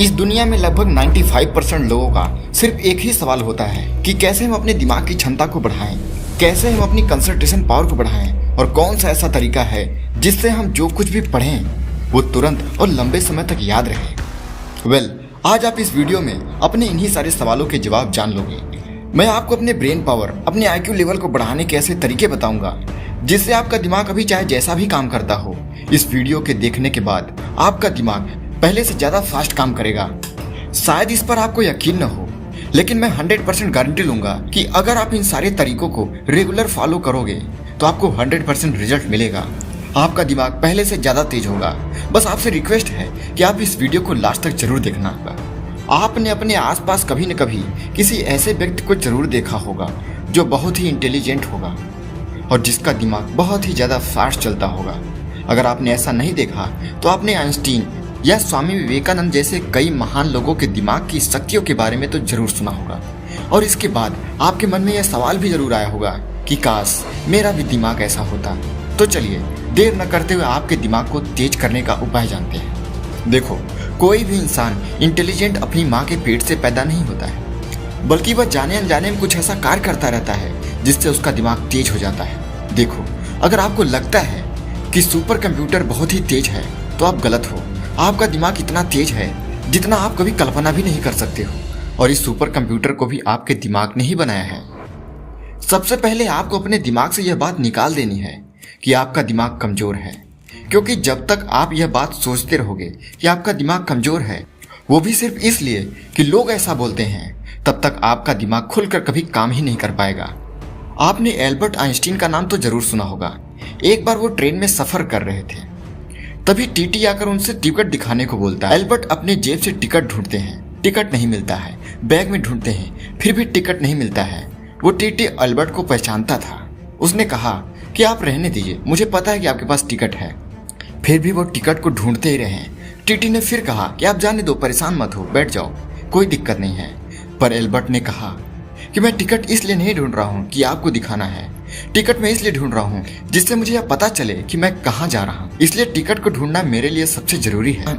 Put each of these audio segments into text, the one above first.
इस दुनिया में लगभग 95% लोगों का सिर्फ एक ही सवाल होता है कि कैसे हम अपने दिमाग की क्षमता को बढ़ाएं, कैसे हम अपनी कंसंट्रेशन पावर को बढ़ाएं और कौन सा ऐसा तरीका है जिससे हम जो कुछ भी पढ़ें वो तुरंत और लंबे समय तक याद रहे। आज आप इस वीडियो में अपने इन्हीं सारे सवालों के जवाब जान लोगे। मैं आपको अपने ब्रेन पावर, अपने IQ लेवल को बढ़ाने के ऐसे तरीके बताऊंगा जिससे आपका दिमाग अभी चाहे जैसा भी काम करता हो, इस वीडियो के देखने के बाद आपका दिमाग पहले से ज्यादा फास्ट काम करेगा। शायद इस पर आपको यकीन न हो, लेकिन मैं 100% गारंटी लूंगा कि अगर आप इन सारे तरीकों को रेगुलर फॉलो करोगे तो आपको 100% रिजल्ट मिलेगा। आपका दिमाग पहले से ज्यादा तेज होगा। बस आपसे रिक्वेस्ट है कि आप इस वीडियो को लास्ट तक जरूर देखना होगा। आपने अपने आसपास कभी न कभी किसी ऐसे व्यक्ति को जरूर देखा होगा जो बहुत ही इंटेलिजेंट होगा और जिसका दिमाग बहुत ही ज्यादा फास्ट चलता होगा। अगर आपने ऐसा नहीं देखा तो आपने आइंस्टीन या स्वामी विवेकानंद जैसे कई महान लोगों के दिमाग की शक्तियों के बारे में तो जरूर सुना होगा और इसके बाद आपके मन में यह सवाल भी जरूर आया होगा कि काश मेरा भी दिमाग ऐसा होता। तो चलिए देर न करते हुए आपके दिमाग को तेज करने का उपाय जानते हैं। देखो, कोई भी इंसान इंटेलिजेंट अपनी माँ के पेट से पैदा नहीं होता है, बल्कि वह जाने अनजाने में कुछ ऐसा कार्य करता रहता है जिससे उसका दिमाग तेज हो जाता है। देखो, अगर आपको लगता है कि सुपर कंप्यूटर बहुत ही तेज है तो आप गलत हो। आपका दिमाग इतना तेज है जितना आप कभी कल्पना भी नहीं कर सकते हो और इस सुपर कंप्यूटर को भी आपके दिमाग ने ही बनाया है। सबसे पहले आपको अपने दिमाग से यह बात निकाल देनी है कि आपका दिमाग कमजोर है, क्योंकि जब तक आप यह बात सोचते रहोगे कि आपका दिमाग कमजोर है, वो भी सिर्फ इसलिए कि लोग ऐसा बोलते हैं, तब तक आपका दिमाग खुलकर कभी काम ही नहीं कर पाएगा। आपने एल्बर्ट आइंस्टीन का नाम तो जरूर सुना होगा। एक बार वो ट्रेन में सफर कर रहे थे, तभी टीटी आकर उनसे टिकट दिखाने को बोलता है। एल्बर्ट अपने जेब से टिकट ढूंढते हैं, टिकट नहीं मिलता है। बैग में ढूंढते हैं, फिर भी टिकट नहीं मिलता है। वो टीटी एल्बर्ट को पहचानता था। उसने कहा कि आप रहने दीजिए, मुझे पता है कि आपके पास टिकट है। फिर भी वो टिकट को ढूंढते ही रहे। टीटी ने फिर कहा कि आप जाने दो, परेशान मत हो, बैठ जाओ, कोई दिक्कत नहीं है। पर एल्बर्ट ने कहा कि मैं टिकट इसलिए नहीं ढूंढ रहा हूँ कि आपको दिखाना है, टिकट मैं इसलिए ढूंढ रहा हूँ जिससे मुझे यह पता चले कि मैं कहाँ जा रहा हूँ। इसलिए टिकट को ढूंढना मेरे लिए सबसे जरूरी है।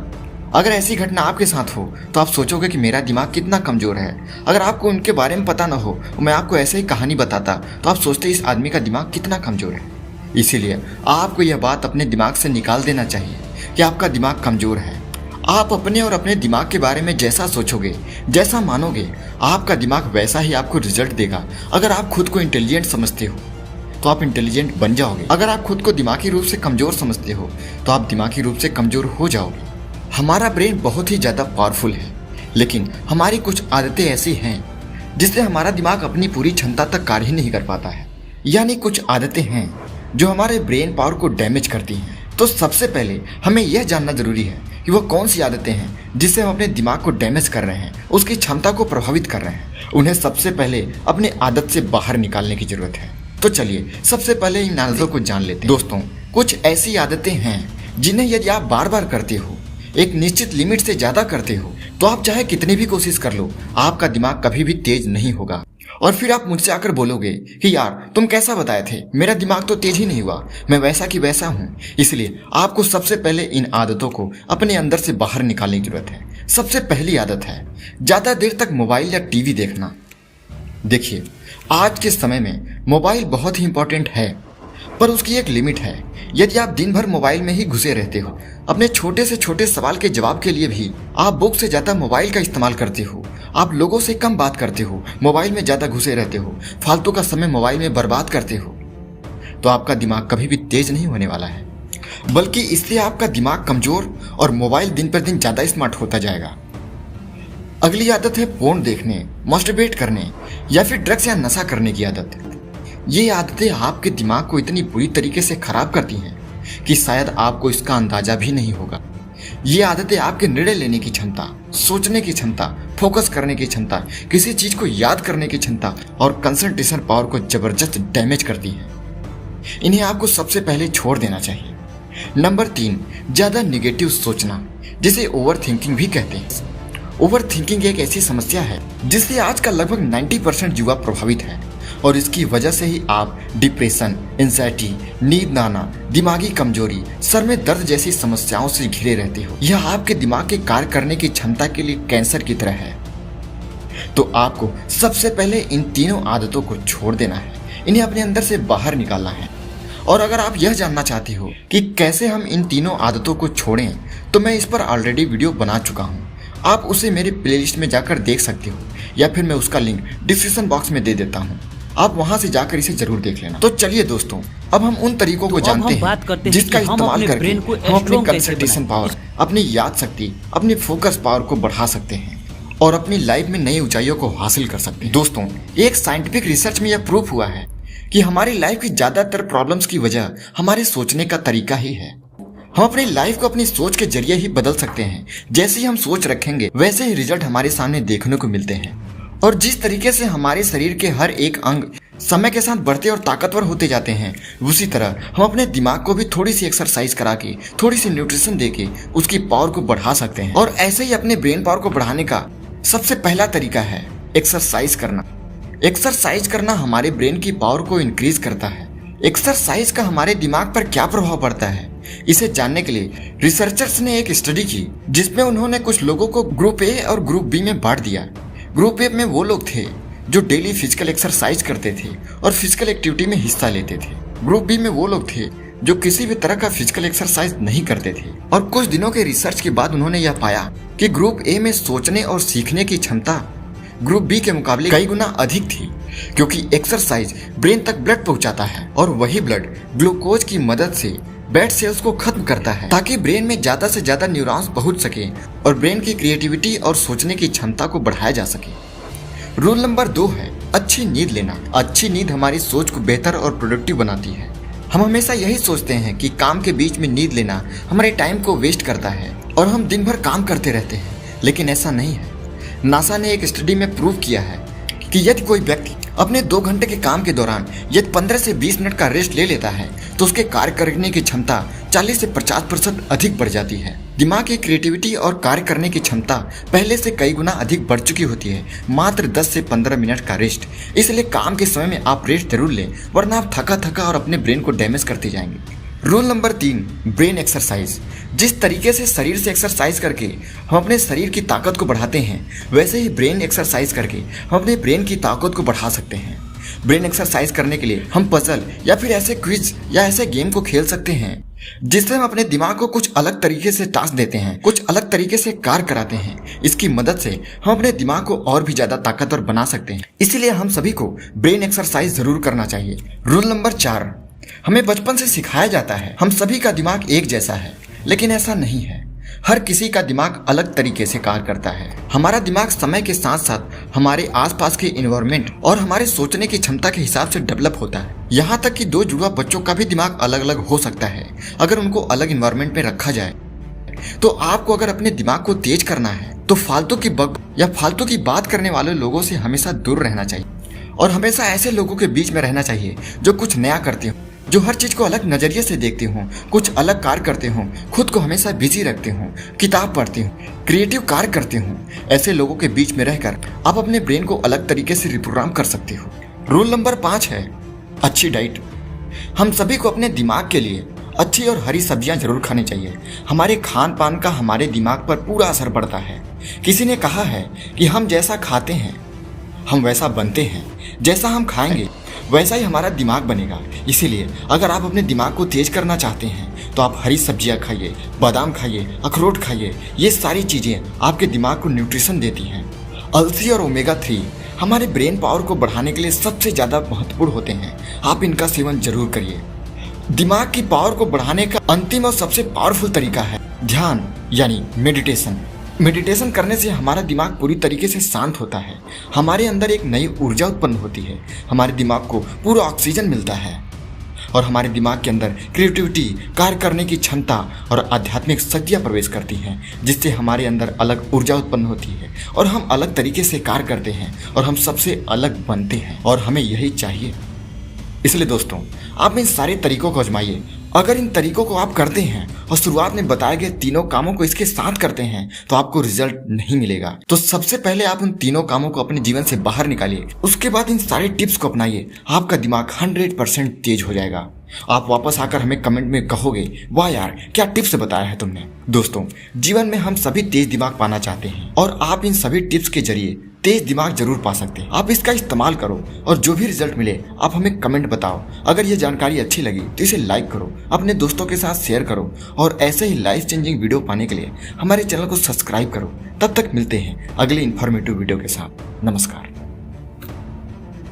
अगर ऐसी घटना आपके साथ हो तो आप सोचोगे कि मेरा दिमाग कितना कमजोर है। अगर आपको उनके बारे में पता न हो, मैं आपको ऐसे ही कहानी बताता, तो आप सोचते इस आदमी का दिमाग कितना कमजोर है। इसीलिए आपको यह बात अपने दिमाग से निकाल देना चाहिए कि आपका दिमाग कमजोर है। आप अपने और अपने दिमाग के बारे में जैसा सोचोगे, जैसा मानोगे, आपका दिमाग वैसा ही आपको रिजल्ट देगा। अगर आप खुद को इंटेलिजेंट समझते हो तो आप इंटेलिजेंट बन जाओगे। अगर आप खुद को दिमागी रूप से कमजोर समझते हो तो आप दिमागी रूप से कमजोर हो जाओगे। हमारा ब्रेन बहुत ही ज्यादा पावरफुल है, लेकिन हमारी कुछ आदतें ऐसी हैं जिससे हमारा दिमाग अपनी पूरी क्षमता तक कार्य ही नहीं कर पाता है। यानी कुछ आदतें हैं जो हमारे ब्रेन पावर को डैमेज करती हैं। तो सबसे पहले हमें यह जानना जरूरी है कि वह कौन सी आदतें हैं जिससे हम अपने दिमाग को डैमेज कर रहे हैं, उसकी क्षमता को प्रभावित कर रहे हैं। उन्हें सबसे पहले अपने आदत से बाहर निकालने की जरूरत है। तो चलिए सबसे पहले इन आदतों को जान लेते हैं। दोस्तों, कुछ ऐसी आदतें हैं जिन्हें यदि आप बार बार करते हो, एक निश्चित लिमिट से ज्यादा करते हो, तो आप चाहे कितनी भी कोशिश कर लो, आपका दिमाग कभी भी तेज नहीं होगा। और फिर आप मुझसे आकर बोलोगे कि यार तुम कैसा बताए थे, मेरा दिमाग तो तेज ही नहीं हुआ, मैं वैसा की वैसा हूँ। इसलिए आपको सबसे पहले इन आदतों को अपने अंदर से बाहर निकालने की जरूरत है। सबसे पहली आदत है ज्यादा देर तक मोबाइल या टीवी देखना। देखिए, आज के समय में मोबाइल बहुत ही इंपॉर्टेंट है, पर उसकी एक लिमिट है। यदि आप दिन भर मोबाइल में ही घुसे रहते हो, अपने छोटे से छोटे सवाल के जवाब के लिए भी आप बुक से ज्यादा मोबाइल का इस्तेमाल करते हो, आप लोगों से कम बात करते हो, मोबाइल में ज्यादा घुसे रहते हो, फालतू का समय मोबाइल में बर्बाद करते हो, तो आपका दिमाग कभी भी तेज नहीं होने वाला है, बल्कि इससे आपका दिमाग कमजोर और मोबाइल दिन पर दिन ज्यादा स्मार्ट होता जाएगा। अगली आदत है पोर्न देखने, मास्टरबेट करने या फिर ड्रग्स या नशा करने की आदत। ये आदतें आपके दिमाग को इतनी बुरी तरीके से खराब करती हैं कि शायद आपको इसका अंदाजा भी नहीं होगा। ये आदतें आपके निर्णय लेने की क्षमता, सोचने की क्षमता, फोकस करने की क्षमता, किसी चीज को याद करने की क्षमता और कंसंट्रेशन पावर को जबरदस्त डैमेज करती हैं। इन्हें आपको सबसे पहले छोड़ देना चाहिए। नंबर 3, ज्यादा निगेटिव सोचना, जिसे ओवर थिंकिंग भी कहते हैं। ओवर थिंकिंग एक ऐसी समस्या है जिससे आज का लगभग 90% युवा प्रभावित है। और इसकी वजह से ही आप डिप्रेशन, एंजाइटी, नींद ना आना, दिमागी कमजोरी, सर में दर्द जैसी समस्याओं से घिरे रहते हो। यह आपके दिमाग के कार्य करने की क्षमता के लिए कैंसर की तरह है। तो आपको सबसे पहले इन तीनों आदतों को छोड़ देना है, इन्हें अपने अंदर से बाहर निकालना है। और अगर आप यह जानना चाहते हो कि कैसे हम इन तीनों आदतों को छोड़ें, तो मैं इस पर ऑलरेडी वीडियो बना चुका हूँ। आप उसे मेरे प्लेलिस्ट में जाकर देख सकते हो, या फिर मैं उसका लिंक डिस्क्रिप्शन बॉक्स में दे देता हूँ। आप वहां से जाकर इसे जरूर देख लेना। तो चलिए दोस्तों, अब हम उन तरीकों को जानते हैं जिसका इस्तेमाल करके हम अपनी कंसंट्रेशन पावर, अपनी याद शक्ति, अपनी फोकस पावर को बढ़ा सकते हैं और अपनी लाइफ में नई ऊंचाइयों को हासिल कर सकते हैं। दोस्तों, एक साइंटिफिक रिसर्च में यह प्रूफ हुआ है कि हमारी लाइफ की ज्यादातर प्रॉब्लम्स की वजह हमारे सोचने का तरीका ही है। हम अपनी लाइफ को अपनी सोच के जरिए ही बदल सकते हैं। जैसे ही हम सोच रखेंगे वैसे ही रिजल्ट हमारे सामने देखने को मिलते हैं। और जिस तरीके से हमारे शरीर के हर एक अंग समय के साथ बढ़ते और ताकतवर होते जाते हैं, उसी तरह हम अपने दिमाग को भी थोड़ी सी एक्सरसाइज करा के, थोड़ी सी न्यूट्रिशन देके उसकी पावर को बढ़ा सकते हैं। और ऐसे ही अपने ब्रेन पावर को बढ़ाने का सबसे पहला तरीका है एक्सरसाइज करना। एक्सरसाइज करना हमारे ब्रेन की पावर को इंक्रीज करता है। एक्सरसाइज का हमारे दिमाग पर क्या प्रभाव पड़ता है, इसे जानने के लिए रिसर्चर्स ने एक स्टडी की, जिसमें उन्होंने कुछ लोगों को ग्रुप ए और ग्रुप बी में बांट दिया। ग्रुप ए में वो लोग थे जो डेली फिजिकल एक्सरसाइज करते थे और फिजिकल एक्टिविटी में हिस्सा लेते थे। ग्रुप बी में वो लोग थे जो किसी भी तरह का फिजिकल एक्सरसाइज नहीं करते थे। और कुछ दिनों के रिसर्च के बाद उन्होंने यह पाया कि ग्रुप ए में सोचने और सीखने की क्षमता ग्रुप बी के मुकाबले कई गुना अधिक थी, क्योंकि एक्सरसाइज ब्रेन तक ब्लड पहुंचाता है और वही ब्लड ग्लूकोज की मदद से बैड सेल्स को खत्म करता है, ताकि ब्रेन में ज्यादा से ज्यादा न्यूरॉन्स पहुंच सके और ब्रेन की क्रिएटिविटी और सोचने की क्षमता को बढ़ाया जा सके। रूल नंबर 2 है अच्छी नींद लेना। अच्छी नींद हमारी सोच को बेहतर और प्रोडक्टिव बनाती है। हम हमेशा यही सोचते हैं कि काम के बीच में नींद लेना हमारे टाइम को वेस्ट करता है और हम दिन भर काम करते रहते हैं, लेकिन ऐसा नहीं है। नासा ने एक स्टडी में प्रूव किया है कि यदि कोई व्यक्ति अपने 2 घंटे के काम के दौरान यदि 15 से 20 मिनट का रेस्ट ले लेता है, तो उसके कार्य करने की क्षमता 40 से 50% अधिक बढ़ जाती है। दिमाग की क्रिएटिविटी और कार्य करने की क्षमता पहले से कई गुना अधिक बढ़ चुकी होती है मात्र 10 से 15 मिनट का रेस्ट। इसलिए काम के समय में आप रेस्ट जरूर लें, वरना आप थका और अपने ब्रेन को डैमेज करते जाएंगे। Rule number 3, brain exercise. जिस तरीके से शरीर से एक्सरसाइज करके हम अपने शरीर की ताकत को बढ़ाते हैं, वैसे ही ब्रेन एक्सरसाइज करके हम अपने ब्रेन की ताकत को बढ़ा सकते हैं। ब्रेन एक्सरसाइज करने के लिए हम पजल या फिर ऐसे क्विज या ऐसे गेम को खेल सकते हैं जिससे हम अपने दिमाग को कुछ अलग तरीके से टास्क देते हैं, कुछ अलग तरीके से कार्य कराते हैं। इसकी मदद से हम अपने दिमाग को और भी ज्यादा ताकतवर बना सकते हैं। इसीलिए हम सभी को ब्रेन एक्सरसाइज जरूर करना चाहिए। रूल नंबर 4, हमें बचपन से सिखाया जाता है हम सभी का दिमाग एक जैसा है, लेकिन ऐसा नहीं है। हर किसी का दिमाग अलग तरीके से कार्य करता है। हमारा दिमाग समय के साथ साथ हमारे आसपास के एनवायरनमेंट और हमारे सोचने की क्षमता के हिसाब से डेवलप होता है। यहाँ तक कि 2 जुड़वा बच्चों का भी दिमाग अलग अलग हो सकता है अगर उनको अलग एनवायरनमेंट में रखा जाए। तो आपको अगर अपने दिमाग को तेज करना है तो फालतू की बक या फालतू की बात करने वाले लोगों से हमेशा दूर रहना चाहिए और हमेशा ऐसे लोगों के बीच में रहना चाहिए जो कुछ नया करते हो, जो हर चीज को अलग नजरिए से देखते हो, कुछ अलग कार्य करते हो, खुद को हमेशा बिजी रखते हो, किताब पढ़ते हो, क्रिएटिव कार्य करते हो। ऐसे लोगों के बीच में रहकर आप अपने ब्रेन को अलग तरीके से रिप्रोग्राम कर सकते हो। रूल नंबर 5 है अच्छी डाइट। हम सभी को अपने दिमाग के लिए अच्छी और हरी सब्जियां जरूर खानी चाहिए। हमारे खान पान का हमारे दिमाग पर पूरा असर पड़ता है। किसी ने कहा है कि हम जैसा खाते हैं हम वैसा बनते हैं, जैसा हम खाएंगे वैसा ही हमारा दिमाग बनेगा। इसीलिए अगर आप अपने दिमाग को तेज करना चाहते हैं तो आप हरी सब्जियां खाइए, बादाम खाइए, अखरोट खाइए। ये सारी चीजें आपके दिमाग को न्यूट्रिशन देती हैं। अलसी और ओमेगा 3 हमारे ब्रेन पावर को बढ़ाने के लिए सबसे ज्यादा महत्वपूर्ण होते हैं। आप इनका सेवन जरूर करिए। दिमाग की पावर को बढ़ाने का अंतिम और सबसे पावरफुल तरीका है ध्यान यानी मेडिटेशन। मेडिटेशन करने से हमारा दिमाग पूरी तरीके से शांत होता है। हमारे अंदर एक नई ऊर्जा उत्पन्न होती है। हमारे दिमाग को पूरा ऑक्सीजन मिलता है और हमारे दिमाग के अंदर क्रिएटिविटी, कार्य करने की क्षमता और आध्यात्मिक शक्तियाँ प्रवेश करती हैं, जिससे हमारे अंदर अलग ऊर्जा उत्पन्न होती है और हम अलग तरीके से कार्य करते हैं और हम सबसे अलग बनते हैं और हमें यही चाहिए। इसलिए दोस्तों, आप इन सारे तरीकों को आजमाइए अगर इन तरीकों को आप करते हैं और शुरुआत में बताए गए तीनों कामों को इसके साथ करते हैं तो आपको रिजल्ट नहीं मिलेगा। तो सबसे पहले आप उन तीनों कामों को अपने जीवन से बाहर निकालिए, उसके बाद इन सारे टिप्स को अपनाइए। आपका दिमाग 100% तेज हो जाएगा। आप वापस आकर हमें कमेंट में कहोगे, वाह यार क्या टिप्स बताया है तुमने। दोस्तों, जीवन में हम सभी तेज दिमाग पाना चाहते हैं और आप इन सभी टिप्स के जरिए तेज दिमाग जरूर पा सकते हैं। आप इसका इस्तेमाल करो और जो भी रिजल्ट मिले आप हमें कमेंट बताओ। अगर ये जानकारी अच्छी लगी तो इसे लाइक करो, अपने दोस्तों के साथ शेयर करो और ऐसे ही लाइफ चेंजिंग वीडियो पाने के लिए हमारे चैनल को सब्सक्राइब करो। तब तक मिलते हैं अगले इन्फॉर्मेटिव वीडियो के साथ। नमस्कार।